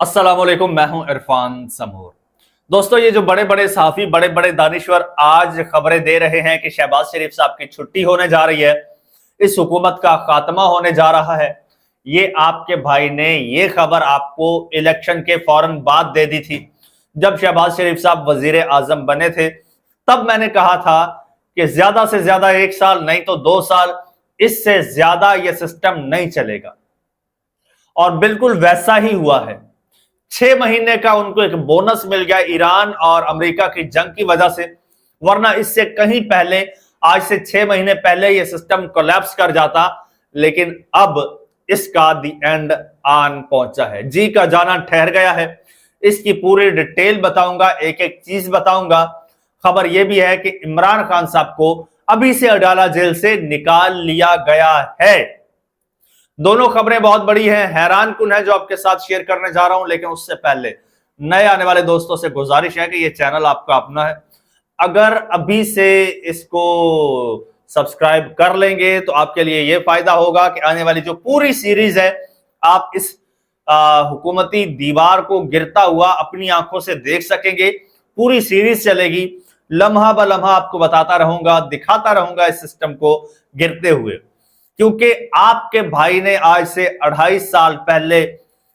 अस्सलाम वालेकुम, मैं हूं इरफान समूर। दोस्तों, ये जो बड़े बड़े सहाफी, बड़े बड़े दानिश्वर आज खबरें दे रहे हैं कि शहबाज शरीफ साहब की छुट्टी होने जा रही है, इस हुकूमत का खात्मा होने जा रहा है, ये आपके भाई ने ये खबर आपको इलेक्शन के फौरन बाद दे दी थी। जब शहबाज शरीफ साहब वजीर आजम बने थे, तब मैंने कहा था कि ज्यादा से ज्यादा 1 साल नहीं तो 2 साल, इससे ज्यादा यह सिस्टम नहीं चलेगा। और बिल्कुल वैसा ही हुआ है। 6 महीने का उनको एक बोनस मिल गया ईरान और अमेरिका की जंग की वजह से, वरना इससे कहीं पहले, आज से 6 महीने पहले यह सिस्टम कोलैप्स कर जाता। लेकिन अब इसका दी एंड आन पहुंचा है, जी का जाना ठहर गया है। इसकी पूरी डिटेल बताऊंगा, एक एक चीज बताऊंगा। खबर यह भी है कि इमरान खान साहब को अभी से अडाला जेल से निकाल लिया गया है। दोनों खबरें बहुत बड़ी हैं, हैरान कुन है जो आपके साथ शेयर करने जा रहा हूं। लेकिन उससे पहले नए आने वाले दोस्तों से गुजारिश है कि यह चैनल आपका अपना है, अगर अभी से इसको सब्सक्राइब कर लेंगे तो आपके लिए यह फायदा होगा कि आने वाली जो पूरी सीरीज है, आप इस हुकूमती दीवार को गिरता हुआ अपनी आंखों से देख सकेंगे। पूरी सीरीज चलेगी, लम्हा ब लम्हा आपको बताता रहूंगा, दिखाता रहूंगा इस सिस्टम को गिरते हुए। क्योंकि आपके भाई ने आज से 2.5 साल पहले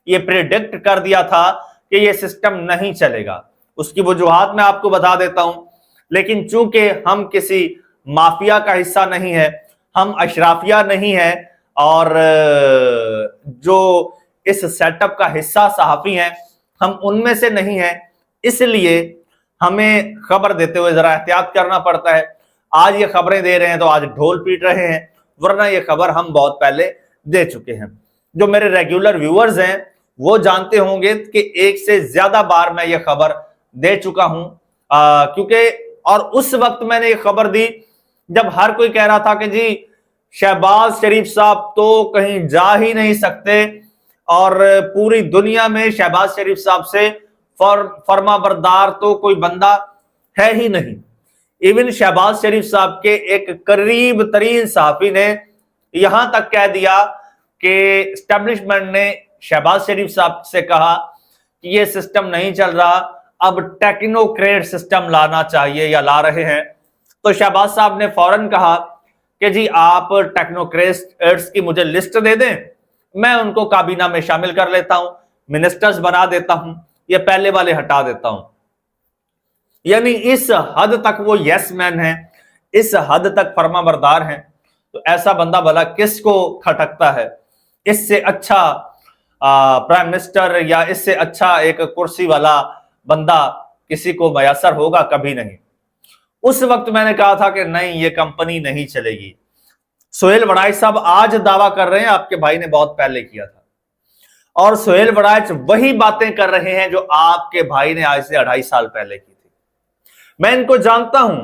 यह प्रिडिक्ट कर दिया था कि यह सिस्टम नहीं चलेगा। उसकी वजूहात मैं आपको बता देता हूं। लेकिन चूंकि हम किसी माफिया का हिस्सा नहीं है, हम अशराफिया नहीं है, और जो इस सेटअप का हिस्सा सहाफी हैं, हम उनमें से नहीं है, इसलिए हमें खबर देते हुए जरा एहतियात करना पड़ता है। आज ये खबरें दे रहे हैं तो आज ढोल पीट रहे हैं, वरना ये खबर हम बहुत पहले दे चुके हैं। जो मेरे रेगुलर व्यूअर्स हैं वो जानते होंगे कि एक से ज्यादा बार मैं ये खबर दे चुका हूं, क्योंकि और उस वक्त मैंने ये खबर दी जब हर कोई कह रहा था कि जी शहबाज शरीफ साहब तो कहीं जा ही नहीं सकते, और पूरी दुनिया में शहबाज शरीफ साहब से फर्माबरदार तो कोई बंदा है ही नहीं। इवन शहबाज शरीफ साहब के एक करीब तरीन सहाफी ने यहां तक कह दिया कि एस्टेब्लिशमेंट ने शहबाज शरीफ साहब से कहा कि यह सिस्टम नहीं चल रहा, अब टेक्नोक्रेट सिस्टम लाना चाहिए या ला रहे हैं। तो शहबाज साहब ने फौरन कहा कि जी आप टेक्नोक्रेट्स की मुझे लिस्ट दे दें, मैं उनको काबीना में शामिल कर लेता हूं, मिनिस्टर्स बना देता हूं, ये पहले वाले हटा देता हूं। यानी इस हद तक वो यस मैन है, इस हद तक फर्माबरदार हैं। तो ऐसा बंदा भला किसको खटकता है? इससे अच्छा प्राइम मिनिस्टर या इससे अच्छा एक कुर्सी वाला बंदा किसी को मयसर होगा? कभी नहीं। उस वक्त मैंने कहा था कि नहीं, ये कंपनी नहीं चलेगी। सोहेल वड़ाई साहब आज दावा कर रहे हैं, आपके भाई ने बहुत पहले किया था, और सोहेल वड़ाई वही बातें कर रहे हैं जो आपके भाई ने आज से 2.5 साल पहले की थी। मैं इनको जानता हूं,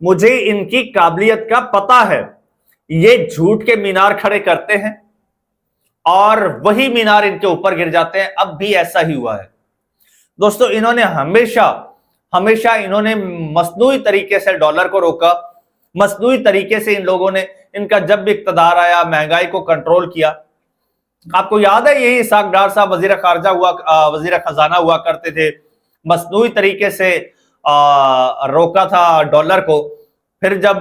मुझे इनकी काबिलियत का पता है। ये झूठ के मीनार खड़े करते हैं और वही मीनार इनके ऊपर गिर जाते हैं। अब भी ऐसा ही हुआ है दोस्तों। इन्होंने हमेशा हमेशा इन्होंने मसनूई तरीके से डॉलर को रोका, मसनूई तरीके से इन लोगों ने, इनका जब भी इक्तदार आया, महंगाई को कंट्रोल किया। आपको याद है यही इसाक डार साहब वजीर खारजा हुआ, वजीर खजाना हुआ करते थे, मसनूई तरीके से रोका था डॉलर को। फिर जब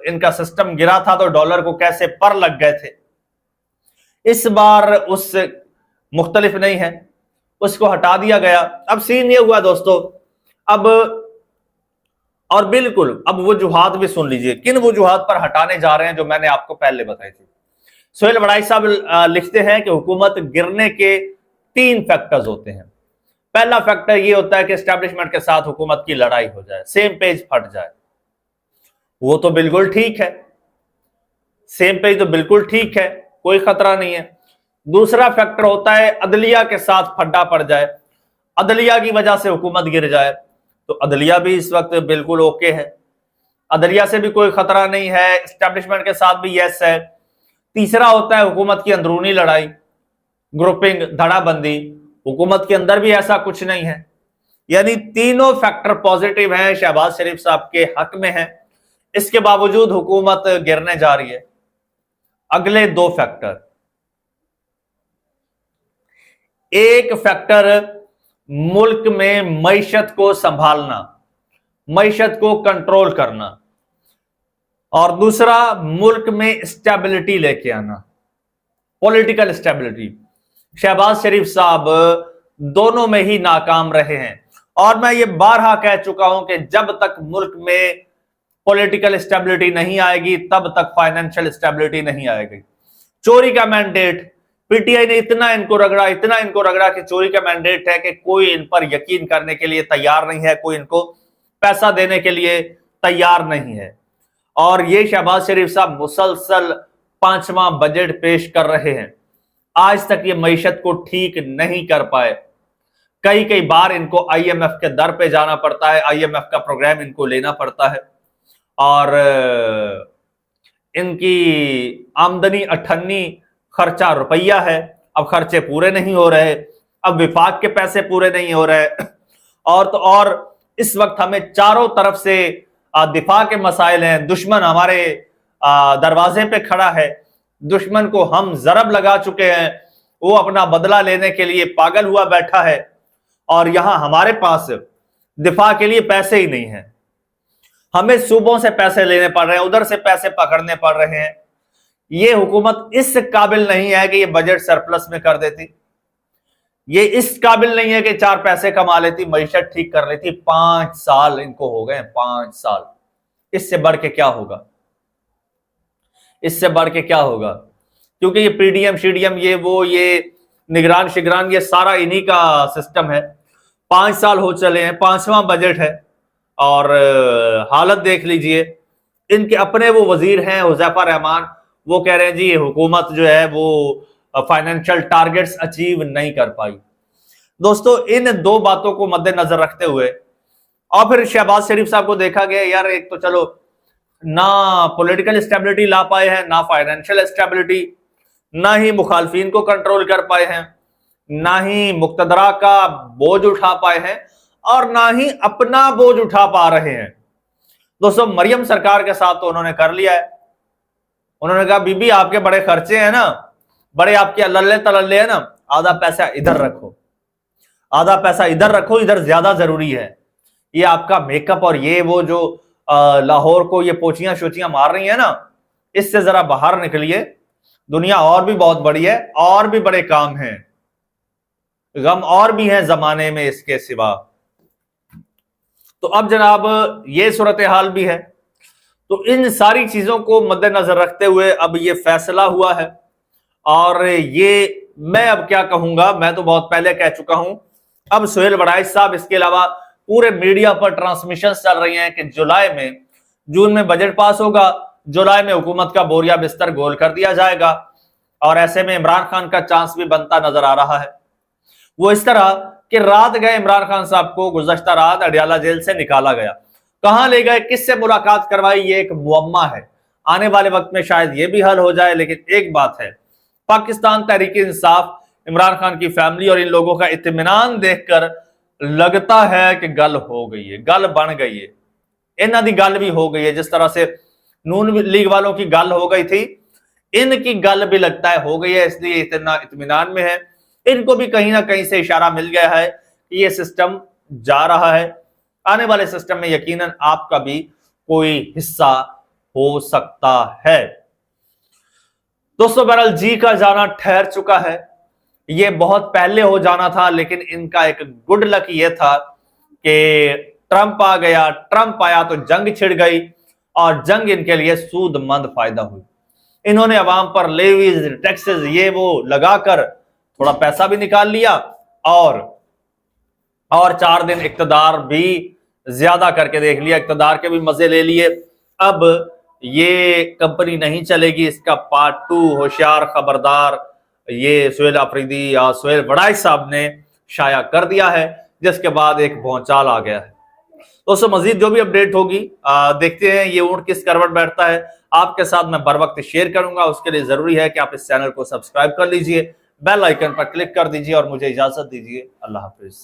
इनका सिस्टम गिरा था तो डॉलर को कैसे पर लग गए थे। इस बार उससे मुख्तलिफ नहीं है, उसको हटा दिया गया। अब सीन ये हुआ दोस्तों, अब और बिल्कुल अब वजूहात भी सुन लीजिए, किन वजूहात पर हटाने जा रहे हैं जो मैंने आपको पहले बताई थी। सोहेल वड़ाई साहब लिखते हैं कि हुकूमत गिरने के 3 फैक्टर्स होते हैं। पहला फैक्टर यह होता है कि एस्टेब्लिशमेंट के साथ हुकूमत की लड़ाई हो जाए, सेम पेज फट जाए। वो तो बिल्कुल ठीक है, सेम पेज तो बिल्कुल ठीक है, कोई खतरा नहीं है। दूसरा फैक्टर होता है अदलिया के साथ फड्डा पड़ जाए, अदलिया की वजह से हुकूमत गिर जाए। तो अदलिया भी इस वक्त बिल्कुल ओके है, अदलिया से भी कोई खतरा नहीं है, एस्टेब्लिशमेंट के साथ भी यस है। तीसरा होता है हुकूमत की अंदरूनी लड़ाई, ग्रुपिंग, धड़ाबंदी। हुकूमत के अंदर भी ऐसा कुछ नहीं है। यानी तीनों फैक्टर पॉजिटिव हैं, शहबाज शरीफ साहब के हक में है। इसके बावजूद हुकूमत गिरने जा रही है। अगले 2 फैक्टर, एक फैक्टर मुल्क में मईशत को संभालना, मईशत को कंट्रोल करना, और दूसरा मुल्क में स्टेबिलिटी लेके आना, पॉलिटिकल स्टेबिलिटी। शहबाज शरीफ साहब दोनों में ही नाकाम रहे हैं, और मैं ये बारहा कह चुका हूं कि जब तक मुल्क में पॉलिटिकल स्टेबिलिटी नहीं आएगी तब तक फाइनेंशियल स्टेबिलिटी नहीं आएगी। चोरी का मैंडेट, पीटीआई ने इतना इनको रगड़ा कि चोरी का मैंडेट है कि कोई इन पर यकीन करने के लिए तैयार नहीं है, कोई इनको पैसा देने के लिए तैयार नहीं है। और ये शहबाज शरीफ साहब मुसलसल 5वां बजट पेश कर रहे हैं, आज तक ये मईशत को ठीक नहीं कर पाए। कई कई बार इनको आईएमएफ के दर पे जाना पड़ता है, आईएमएफ का प्रोग्राम इनको लेना पड़ता है, और इनकी आमदनी 98 खर्चा रुपया है। अब खर्चे पूरे नहीं हो रहे, अब विफाक के पैसे पूरे नहीं हो रहे, और तो और इस वक्त हमें चारों तरफ से दिफा के मसाइल हैं। दुश्मन हमारे दरवाजे पे खड़ा है, दुश्मन को हम जरब लगा चुके हैं, वो अपना बदला लेने के लिए पागल हुआ बैठा है, और यहां हमारे पास दिफा के लिए पैसे ही नहीं है। हमें सूबों से पैसे लेने पड़ रहे हैं, उधर से पैसे पकड़ने पड़ रहे हैं। ये हुकूमत इस काबिल नहीं है कि ये बजट सरप्लस में कर देती, ये इस काबिल नहीं है कि 4 पैसे कमा लेती, मईशत ठीक कर लेती। 5 साल इनको हो गए, 5 साल। इससे बढ़ के क्या होगा, इससे बढ़ के क्या होगा? क्योंकि ये पीडीएम शीडीएम, ये वो, ये निगरान शिगरान, ये सारा इन्हीं का सिस्टम है। 5 साल हो चले हैं, 5वां बजट है, और हालत देख लीजिए। इनके अपने वो वजीर हैं हुज़ैफा रहमान, वो कह रहे हैं जी ये हुकूमत जो है वो फाइनेंशियल टारगेट्स अचीव नहीं कर पाई। दोस्तों, इन 2 बातों को मद्देनजर रखते हुए, और फिर शहबाज शरीफ साहब को देखा गया, यार एक तो चलो ना पॉलिटिकल स्टेबिलिटी ला पाए हैं, ना फाइनेंशियल स्टेबिलिटी, ना ही मुखालफिन को कंट्रोल कर पाए हैं, ना ही मुक्तदरा का बोझ उठा पाए हैं, और ना ही अपना बोझ उठा पा रहे हैं। दोस्तों, मरियम सरकार के साथ तो उन्होंने कर लिया है। उन्होंने कहा बीबी आपके बड़े खर्चे हैं ना, बड़े आपके अल्ले तलल्ले हैं ना, आधा पैसा इधर रखो, आधा पैसा इधर रखो, इधर ज्यादा जरूरी है। ये आपका मेकअप और ये वो जो लाहौर को ये पोचियां शोचियां मार रही है ना, इससे जरा बाहर निकलिए। दुनिया और भी बहुत बड़ी है, और भी बड़े काम हैं, गम और भी हैं जमाने में इसके सिवा। तो अब जनाब ये सूरत हाल भी है। तो इन सारी चीजों को मद्देनजर रखते हुए अब ये फैसला हुआ है, और ये मैं अब क्या कहूंगा, मैं तो बहुत पहले कह चुका हूं। अब सुहेल वड़ाइच साहब, इसके अलावा पूरे मीडिया पर ट्रांसमिशन चल रही हैं कि जुलाई में, जून में बजट पास होगा, जुलाई में हुकूमत का बोरिया बिस्तर गोल कर दिया जाएगा, और ऐसे में इमरान खान का चांस भी बनता नजर आ रहा है। वो इस तरह कि रात गए इमरान खान साहब को गुज़श्ता रात अडियाला जेल से निकाला गया, कहां ले गए, किससे मुलाकात करवाई, ये एक मुअम्मा है। आने वाले वक्त में शायद ये भी हल हो जाए। लेकिन एक बात है, पाकिस्तान तहरीक इंसाफ, इमरान खान की फैमिली और इन लोगों का इत्मीनान देखकर लगता है कि गल हो गई है, गल बन गई है, इन्हां दी गल भी हो गई है। जिस तरह से नून लीग वालों की गल हो गई थी, इनकी गल भी लगता है हो गई है, इसलिए इतना इत्मीनान में है। इनको भी कहीं ना कहीं से इशारा मिल गया है कि ये सिस्टम जा रहा है, आने वाले सिस्टम में यकीनन आपका भी कोई हिस्सा हो सकता है। दोस्तों, बहरहाल जी का जाना ठहर चुका है, ये बहुत पहले हो जाना था, लेकिन इनका एक गुड लक ये था कि ट्रंप आ गया। ट्रंप आया तो जंग छिड़ गई, और जंग इनके लिए सूदमंद फायदा हुई। इन्होंने अवाम पर लेवीज, टैक्सेस, ये वो लगाकर थोड़ा पैसा भी निकाल लिया, और 4 दिन इक्तदार भी ज्यादा करके देख लिया, इक्तदार के भी मजे ले लिए। अब ये कंपनी नहीं चलेगी, इसका पार्ट 2 होशियार खबरदार ये सुहेल अफरीदी या सुहेल वड़ाइच साहब ने शाया कर दिया है, जिसके बाद एक भौचाल आ गया है। दोस्तों, मजीद जो भी अपडेट होगी देखते हैं ये ऊंट किस करवट बैठता है, आपके साथ मैं बर वक्त शेयर करूंगा। उसके लिए जरूरी है कि आप इस चैनल को सब्सक्राइब कर लीजिए, बेल आइकन पर क्लिक कर दीजिए, और मुझे इजाजत दीजिए। अल्लाह हाफिज।